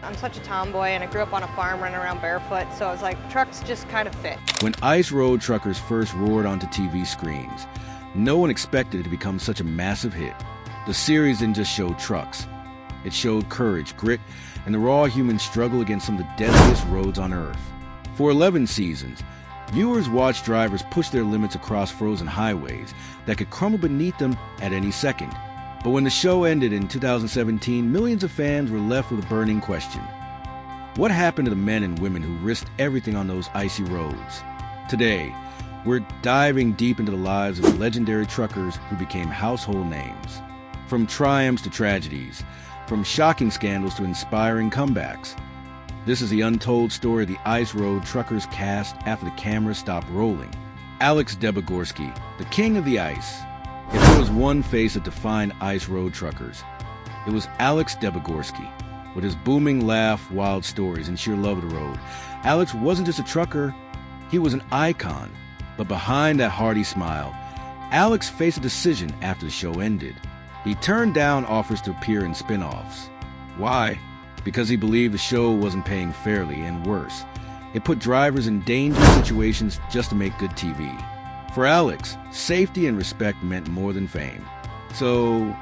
I'm such a tomboy, and I grew up on a farm running around barefoot, so I was like, trucks just kind of fit. When ice road truckers first roared onto TV screens, no one expected it to become such a massive hit. The series didn't just show trucks. It showed courage, grit, and the raw human struggle against some of the deadliest roads on Earth. For 11 seasons, viewers watched drivers push their limits across frozen highways that could crumble beneath them at any second. But when the show ended in 2017, millions of fans were left with a burning question. What happened to the men and women who risked everything on those icy roads? Today, we're diving deep into the lives of the legendary truckers who became household names. From triumphs to tragedies, from shocking scandals to inspiring comebacks. This is the untold story of the ice road truckers cast after the cameras stopped rolling. Alex Debogorski, the king of the ice. If there was one face that defined ice road truckers, it was Alex Debogorski. With his booming laugh, wild stories, and sheer love of the road, Alex wasn't just a trucker, he was an icon. But behind that hearty smile, Alex faced a decision after the show ended. He turned down offers to appear in spin-offs. Why? Because he believed the show wasn't paying fairly, and worse, it put drivers in dangerous situations just to make good TV. For Alex, safety and respect meant more than fame. So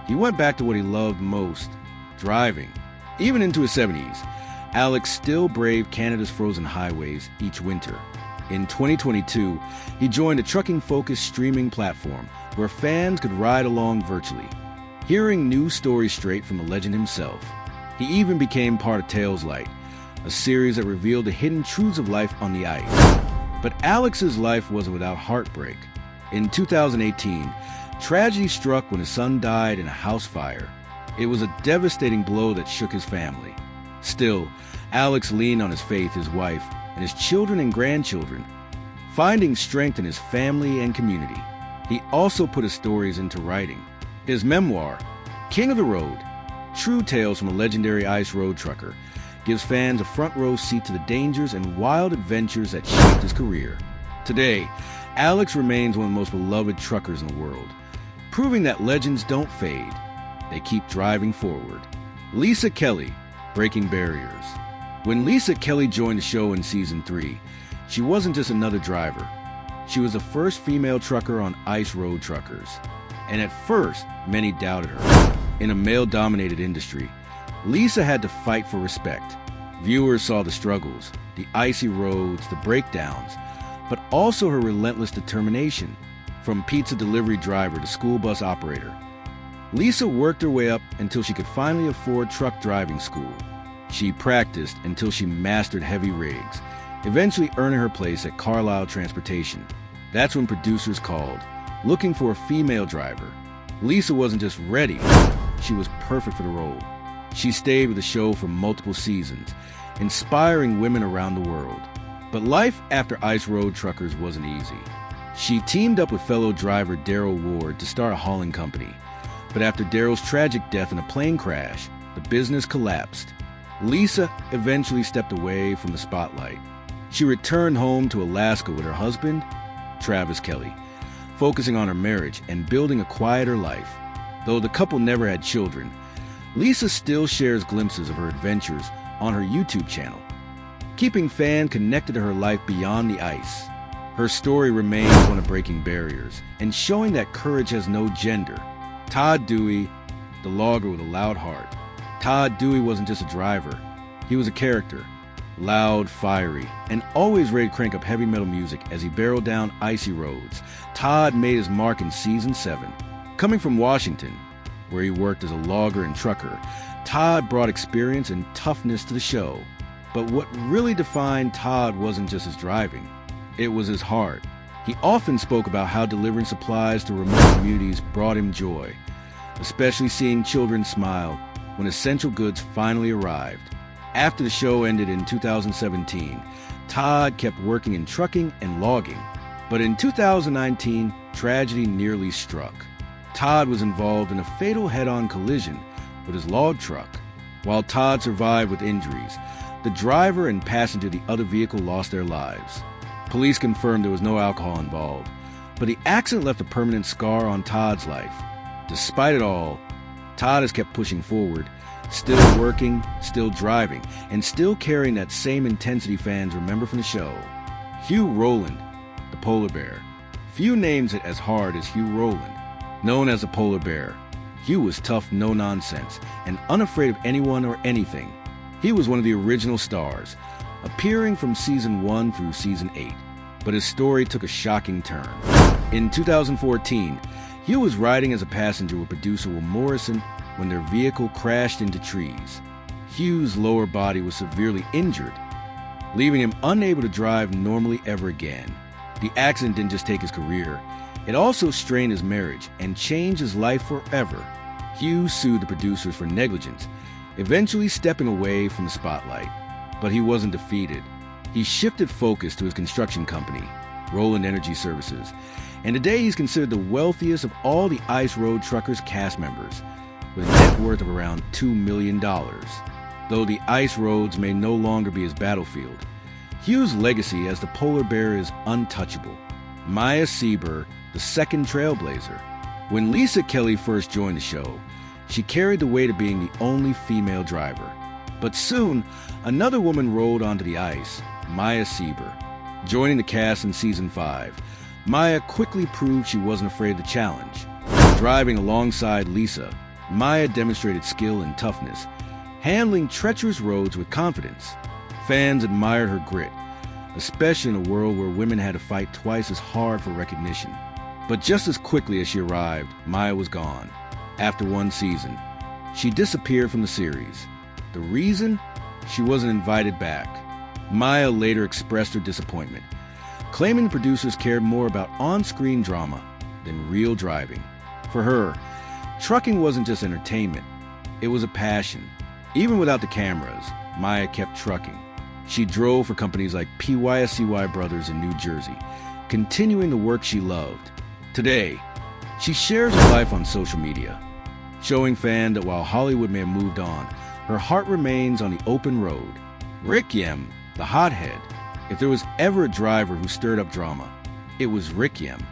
he went back to what he loved most, driving. Even into his 70s, Alex still braved Canada's frozen highways each winter. In 2022, he joined a trucking-focused streaming platform where fans could ride along virtually, hearing news stories straight from the legend himself. He even became part of Tails Light, a series that revealed the hidden truths of life on the ice. But Alex's life wasn't without heartbreak. In 2018, tragedy struck when his son died in a house fire. It was a devastating blow that shook his family. Still, Alex leaned on his faith, his wife, and his children and grandchildren, finding strength in his family and community. He also put his stories into writing. His memoir, King of the Road, True Tales from a Legendary Ice Road Trucker, gives fans a front-row seat to the dangers and wild adventures that shaped his career. Today, Alex remains one of the most beloved truckers in the world, proving that legends don't fade. They keep driving forward. Lisa Kelly, Breaking Barriers. When Lisa Kelly joined the show in Season 3, she wasn't just another driver. She was the first female trucker on ice road truckers. And at first, many doubted her. In a male-dominated industry, Lisa had to fight for respect. Viewers saw the struggles, the icy roads, the breakdowns, but also her relentless determination. From pizza delivery driver to school bus operator, Lisa worked her way up until she could finally afford truck driving school. She practiced until she mastered heavy rigs, eventually earning her place at Carlisle Transportation. That's when producers called, looking for a female driver. Lisa wasn't just ready, she was perfect for the role. She stayed with the show for multiple seasons, inspiring women around the world. But life after ice road truckers wasn't easy. She teamed up with fellow driver Darrell Ward to start a hauling company. But after Darrell's tragic death in a plane crash, the business collapsed. Lisa eventually stepped away from the spotlight. She returned home to Alaska with her husband, Travis Kelly, focusing on her marriage and building a quieter life. Though the couple never had children, Lisa still shares glimpses of her adventures on her YouTube channel, keeping fans connected to her life beyond the ice. Her story remains one of breaking barriers and showing that courage has no gender. Todd Dewey, the logger with a loud heart. Todd Dewey wasn't just a driver, he was a character. Loud, fiery, and always ready to crank up heavy metal music as he barreled down icy roads. Todd made his mark in Season 7. Coming from Washington, where he worked as a logger and trucker, Todd brought experience and toughness to the show. But what really defined Todd wasn't just his driving, it was his heart. He often spoke about how delivering supplies to remote communities brought him joy, especially seeing children smile when essential goods finally arrived. After the show ended in 2017, Todd kept working in trucking and logging. But in 2019, tragedy nearly struck. Todd was involved in a fatal head-on collision with his log truck. While Todd survived with injuries, the driver and passenger of the other vehicle lost their lives. Police confirmed there was no alcohol involved, but the accident left a permanent scar on Todd's life. Despite it all, Todd has kept pushing forward, Still working, still driving, and still carrying that same intensity fans remember from the show. Hugh Rowland, the polar bear. Few names it as hard as Hugh Rowland. Known as the polar bear, Hugh was tough, no-nonsense, and unafraid of anyone or anything. He was one of the original stars, appearing from season 1 through season 8. But his story took a shocking turn. In 2014, Hugh was riding as a passenger with producer Will Morrison when their vehicle crashed into trees. Hugh's lower body was severely injured, leaving him unable to drive normally ever again. The accident didn't just take his career, it also strained his marriage and changed his life forever. Hugh sued the producers for negligence, eventually stepping away from the spotlight. But he wasn't defeated. He shifted focus to his construction company, Rowland Energy Services, and today he's considered the wealthiest of all the Ice Road Truckers cast members, with a net worth of around $2 million. Though the ice roads may no longer be his battlefield, Hugh's legacy as the polar bear is untouchable. Maya Sieber, the second trailblazer. When Lisa Kelly first joined the show, she carried the weight of being the only female driver. But soon, another woman rolled onto the ice, Maya Sieber. Joining the cast in season 5, Maya quickly proved she wasn't afraid of the challenge. Driving alongside Lisa, Maya demonstrated skill and toughness, handling treacherous roads with confidence. Fans admired her grit, especially in a world where women had to fight twice as hard for recognition. But just as quickly as she arrived, Maya was gone. After one season, she disappeared from the series. The reason? She wasn't invited back. Maya later expressed her disappointment, claiming the producers cared more about on-screen drama than real driving. For her, trucking wasn't just entertainment, it was a passion. Even without the cameras, Maya kept trucking. She drove for companies like PYSCY Brothers in New Jersey, continuing the work she loved. Today, she shares her life on social media, showing fans that while Hollywood may have moved on, her heart remains on the open road. Rick Yemm, the hothead. If there was ever a driver who stirred up drama, it was Rick Yemm.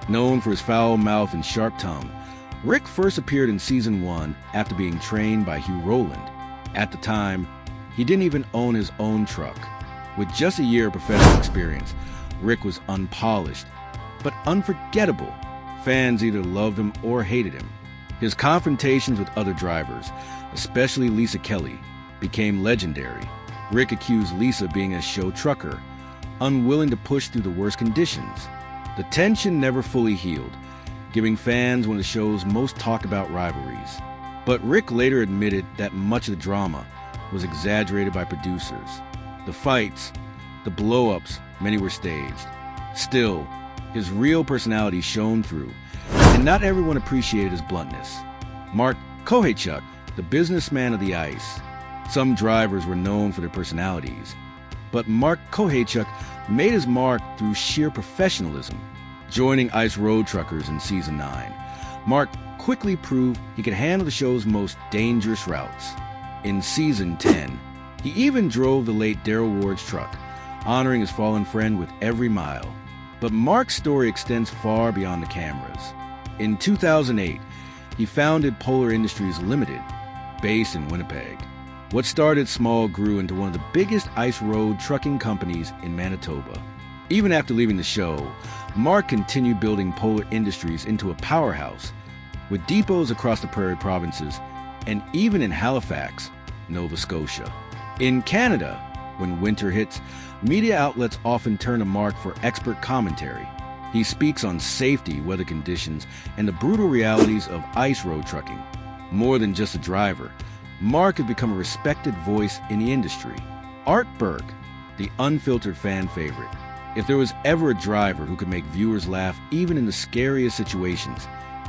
Known for his foul mouth and sharp tongue, Rick first appeared in season 1 after being trained by Hugh Rowland. At the time, he didn't even own his own truck. With just a year of professional experience, Rick was unpolished, but unforgettable. Fans either loved him or hated him. His confrontations with other drivers, especially Lisa Kelly, became legendary. Rick accused Lisa of being a show trucker, unwilling to push through the worst conditions. The tension never fully healed, giving fans one of the show's most talked about rivalries. But Rick later admitted that much of the drama was exaggerated by producers. The fights, the blow-ups, many were staged. Still, his real personality shone through, and not everyone appreciated his bluntness. Mark Kohaykewych, the businessman of the ice. Some drivers were known for their personalities, but Mark Kohaykewych made his mark through sheer professionalism. Joining Ice Road Truckers in season 9, Mark quickly proved he could handle the show's most dangerous routes. In season 10, he even drove the late Darrell Ward's truck, honoring his fallen friend with every mile. But Mark's story extends far beyond the cameras. In 2008, he founded Polar Industries Limited, based in Winnipeg. What started small grew into one of the biggest ice road trucking companies in Manitoba. Even after leaving the show, Mark continued building Polar Industries into a powerhouse, with depots across the Prairie provinces and even in Halifax, Nova Scotia. In Canada, when winter hits, media outlets often turn to Mark for expert commentary. He speaks on safety, weather conditions, and the brutal realities of ice road trucking. More than just a driver, Mark has become a respected voice in the industry. Art Burke, the unfiltered fan favorite. If there was ever a driver who could make viewers laugh even in the scariest situations,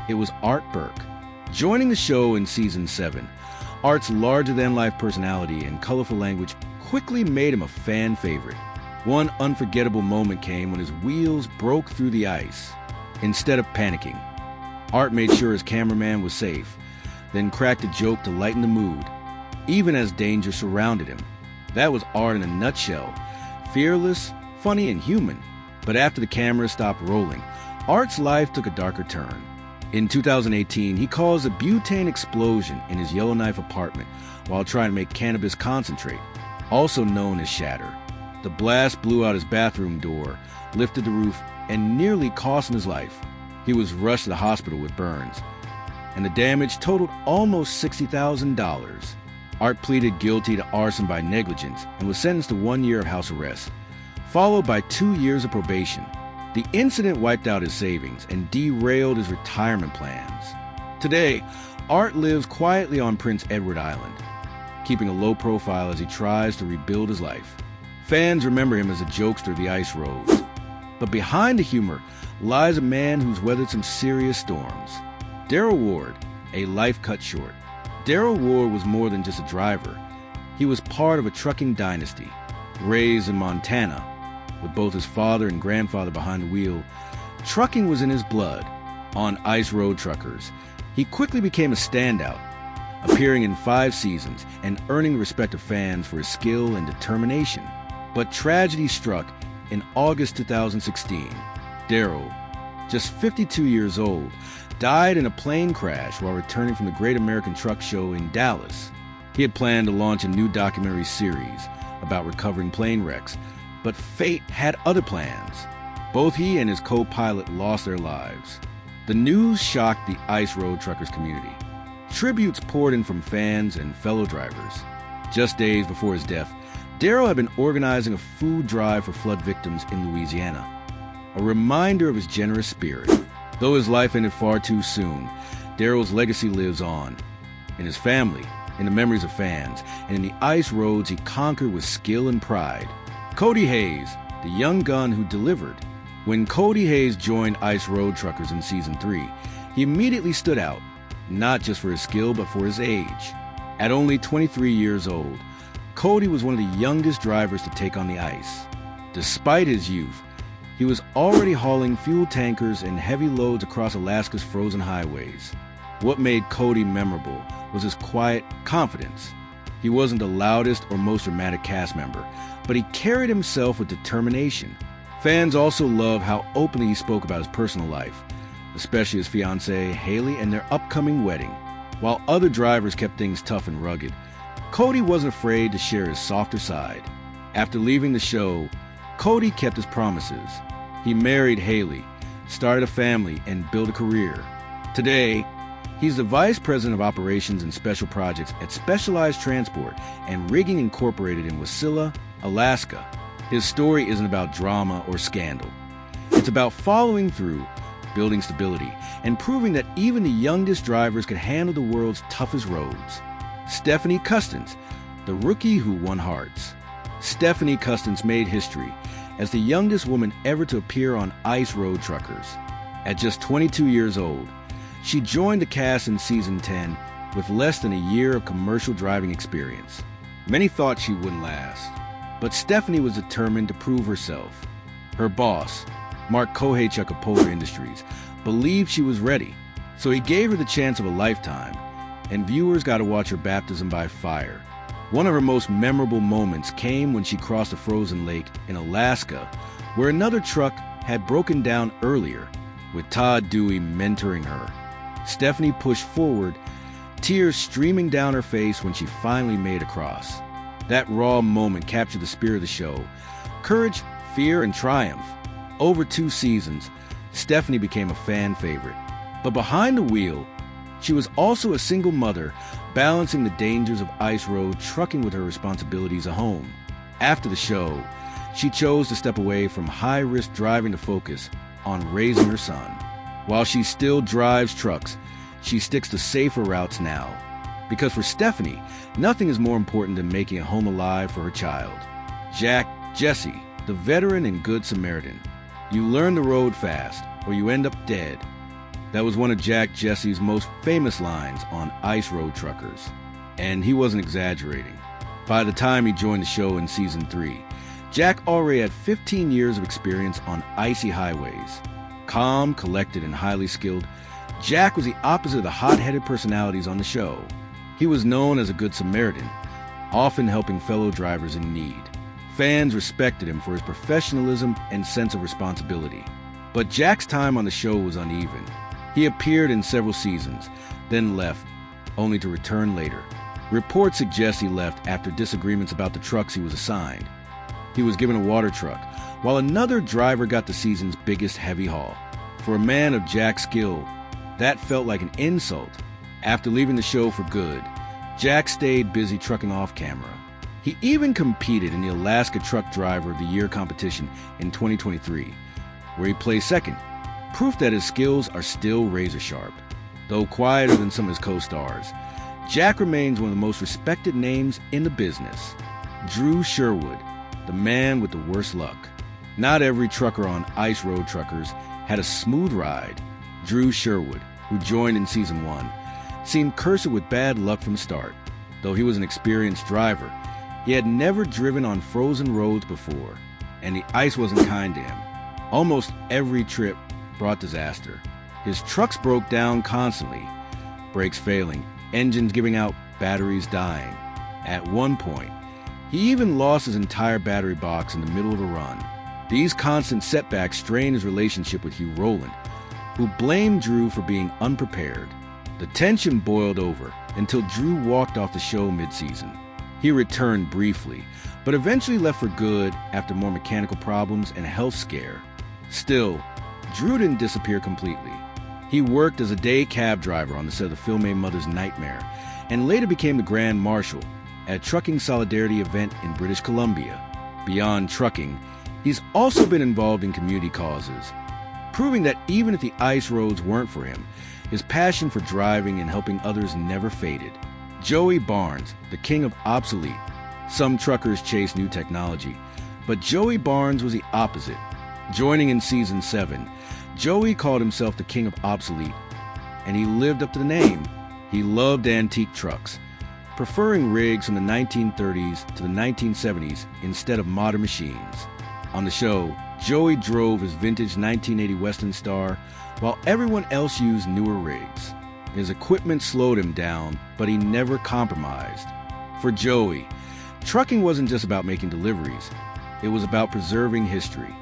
it was Art Burke. Joining the show in season 7, Art's larger-than-life personality and colorful language quickly made him a fan favorite. One unforgettable moment came when his wheels broke through the ice. Instead of panicking, Art made sure his cameraman was safe, then cracked a joke to lighten the mood, even as danger surrounded him. That was Art in a nutshell. Fearless, funny, and human. But after the camera stopped rolling, Art's life took a darker turn. In 2018, he caused a butane explosion in his Yellowknife apartment while trying to make cannabis concentrate, also known as shatter. The blast blew out his bathroom door, lifted the roof, and nearly cost him his life. He was rushed to the hospital with burns, and the damage totaled almost $60,000. Art pleaded guilty to arson by negligence and was sentenced to 1 year of house arrest, followed by 2 years of probation. The incident wiped out his savings and derailed his retirement plans. Today, Art lives quietly on Prince Edward Island, keeping a low profile as he tries to rebuild his life. Fans remember him as a jokester of the ice roads. But behind the humor lies a man who's weathered some serious storms. Darrell Ward, a life cut short. Darrell Ward was more than just a driver. He was part of a trucking dynasty. Raised in Montana, with both his father and grandfather behind the wheel, trucking was in his blood. On Ice Road Truckers, he quickly became a standout, appearing in 5 seasons and earning the respect of fans for his skill and determination. But tragedy struck in August 2016. Darrell, just 52 years old, died in a plane crash while returning from the Great American Truck Show in Dallas. He had planned to launch a new documentary series about recovering plane wrecks, but fate had other plans. Both he and his co-pilot lost their lives. The news shocked the Ice Road Truckers community. Tributes poured in from fans and fellow drivers. Just days before his death, Darrell had been organizing a food drive for flood victims in Louisiana, a reminder of his generous spirit. Though his life ended far too soon, Darrell's legacy lives on, in his family, in the memories of fans, and in the ice roads he conquered with skill and pride. Cody Hayes, the young gun who delivered. When Cody Hayes joined Ice Road Truckers in Season 3, he immediately stood out, not just for his skill, but for his age. At only 23 years old, Cody was one of the youngest drivers to take on the ice. Despite his youth, he was already hauling fuel tankers and heavy loads across Alaska's frozen highways. What made Cody memorable was his quiet confidence. He wasn't the loudest or most dramatic cast member, but he carried himself with determination. Fans also love how openly he spoke about his personal life, especially his fiancée, Haley, and their upcoming wedding. While other drivers kept things tough and rugged, Cody wasn't afraid to share his softer side. After leaving the show, Cody kept his promises. He married Haley, started a family, and built a career. Today, he's the Vice President of Operations and Special Projects at Specialized Transport and Rigging Incorporated in Wasilla, Alaska. His story isn't about drama or scandal. It's about following through, building stability, and proving that even the youngest drivers could handle the world's toughest roads. Stephanie Custance, the rookie who won hearts. Stephanie Custance made history as the youngest woman ever to appear on Ice Road Truckers. At just 22 years old, she joined the cast in Season 10 with less than a year of commercial driving experience. Many thought she wouldn't last, but Stephanie was determined to prove herself. Her boss, Mark Kohaykewych of Polar Industries, believed she was ready, so he gave her the chance of a lifetime, and viewers got to watch her baptism by fire. One of her most memorable moments came when she crossed a frozen lake in Alaska, where another truck had broken down earlier, with Todd Dewey mentoring her. Stephanie pushed forward, tears streaming down her face when she finally made across. That raw moment captured the spirit of the show. Courage, fear, and triumph. Over 2 seasons, Stephanie became a fan favorite. But behind the wheel, she was also a single mother, balancing the dangers of ice road trucking with her responsibilities at home. After the show, she chose to step away from high-risk driving to focus on raising her son. While she still drives trucks, she sticks to safer routes now. Because for Stephanie, nothing is more important than making it home alive for her child. Jack Jesse, the veteran and good Samaritan. You learn the road fast, or you end up dead. That was one of Jack Jesse's most famous lines on Ice Road Truckers. And he wasn't exaggerating. By the time he joined the show in Season 3, Jack already had 15 years of experience on icy highways. Calm, collected, and highly skilled, Jack was the opposite of the hot-headed personalities on the show. He was known as a good Samaritan, often helping fellow drivers in need. Fans respected him for his professionalism and sense of responsibility. But Jack's time on the show was uneven. He appeared in several seasons, then left, only to return later. Reports suggest he left after disagreements about the trucks he was assigned. He was given a water truck, while another driver got the season's biggest heavy haul. For a man of Jack's skill, that felt like an insult. After leaving the show for good, Jack stayed busy trucking off camera. He even competed in the Alaska Truck Driver of the Year competition in 2023, where he placed second, proof that his skills are still razor sharp. Though quieter than some of his co-stars, Jack remains one of the most respected names in the business. Drew Sherwood, the man with the worst luck. Not every trucker on Ice Road Truckers had a smooth ride. Drew Sherwood, who joined in Season 1, seemed cursed with bad luck from the start. Though he was an experienced driver, he had never driven on frozen roads before, and the ice wasn't kind to him. Almost every trip brought disaster. His trucks broke down constantly, brakes failing, engines giving out, batteries dying. At one point, he even lost his entire battery box in the middle of a run. These constant setbacks strained his relationship with Hugh Rowland, who blamed Drew for being unprepared. The tension boiled over until Drew walked off the show mid-season. He returned briefly, but eventually left for good after more mechanical problems and a health scare. Still, Drew didn't disappear completely. He worked as a day cab driver on the set of the film A Mother's Nightmare, and later became the Grand Marshal at a trucking solidarity event in British Columbia. Beyond trucking, he's also been involved in community causes, proving that even if the ice roads weren't for him, his passion for driving and helping others never faded. Joey Barnes, the king of obsolete. Some truckers chase new technology, but Joey Barnes was the opposite. Joining in Season 7, Joey called himself the king of obsolete, and he lived up to the name. He loved antique trucks, preferring rigs from the 1930s to the 1970s instead of modern machines. On the show, Joey drove his vintage 1980 Western Star, while everyone else used newer rigs. His equipment slowed him down, but he never compromised. For Joey, trucking wasn't just about making deliveries. It was about preserving history.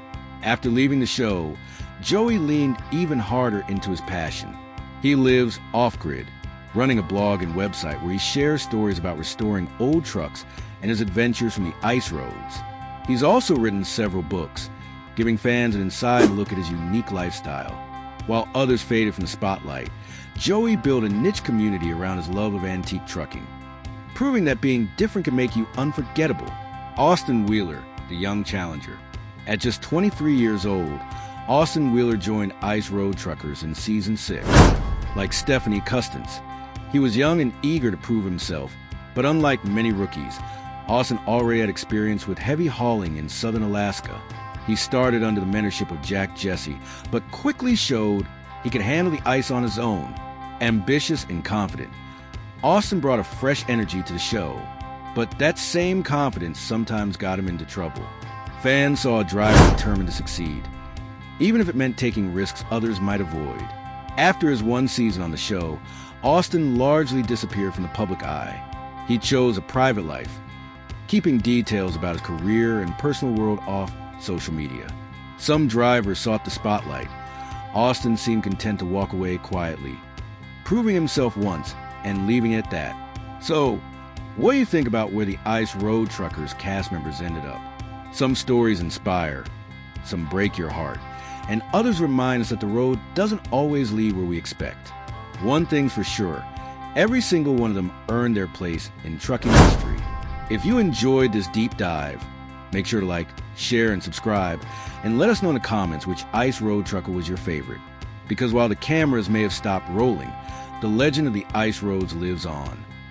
After leaving the show, Joey leaned even harder into his passion. He lives off-grid, running a blog and website where he shares stories about restoring old trucks and his adventures from the ice roads. He's also written several books, giving fans an inside look at his unique lifestyle. While others faded from the spotlight, Joey built a niche community around his love of antique trucking, proving that being different can make you unforgettable. Austin Wheeler, the young challenger. At just 23 years old, Austin Wheeler joined Ice Road Truckers in Season 6. Like Stephanie Custance, he was young and eager to prove himself, but unlike many rookies, Austin already had experience with heavy hauling in southern Alaska. He started under the mentorship of Jack Jesse, but quickly showed he could handle the ice on his own. Ambitious and confident, Austin brought a fresh energy to the show, but that same confidence sometimes got him into trouble. Fans saw a driver determined to succeed, even if it meant taking risks others might avoid. After his one season on the show, Austin largely disappeared from the public eye. He chose a private life, keeping details about his career and personal world off social media. Some drivers sought the spotlight. Austin seemed content to walk away quietly, proving himself once and leaving it at that. So, what do you think about where the Ice Road Truckers cast members ended up? Some stories inspire, some break your heart, and others remind us that the road doesn't always lead where we expect. One thing's for sure, every single one of them earned their place in trucking history. If you enjoyed this deep dive, make sure to like, share, and subscribe, and let us know in the comments which Ice Road Trucker was your favorite. Because while the cameras may have stopped rolling, the legend of the ice roads lives on.